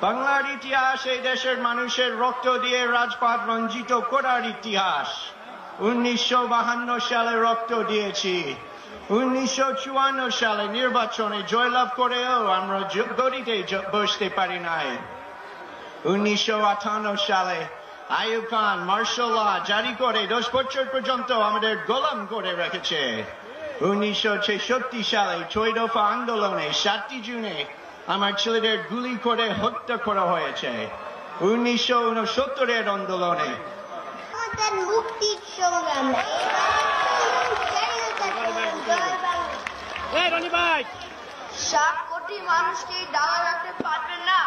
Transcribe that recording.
বাংলার ইতিহাস এই দেশের মানুষের রক্ত দিয়ে রাজপথ রঞ্জিত করার ইতিহাস। 1952 সালে রক্ত দিয়েছি। 1954 সালে নির্বাচনে জয়লাভ করেও আমরা গদিতে বসতে পারি নাই। 1958 সালে আইয়ুব খান মার্শাল ল জারি করে 10 বছর পর্যন্ত আমাদের গোলাম করে রেখেছে। 1966 সালে 6 দফা আন্দোলনে 7 জুনে আমার ছেলেদের গুলি করে হত্যা করা হয়েছে। 1969 আন্দোলনে আমাদের মুক্তির সংগ্রাম 7 কোটি মানুষকে ডালা রাখতে পারবেন না।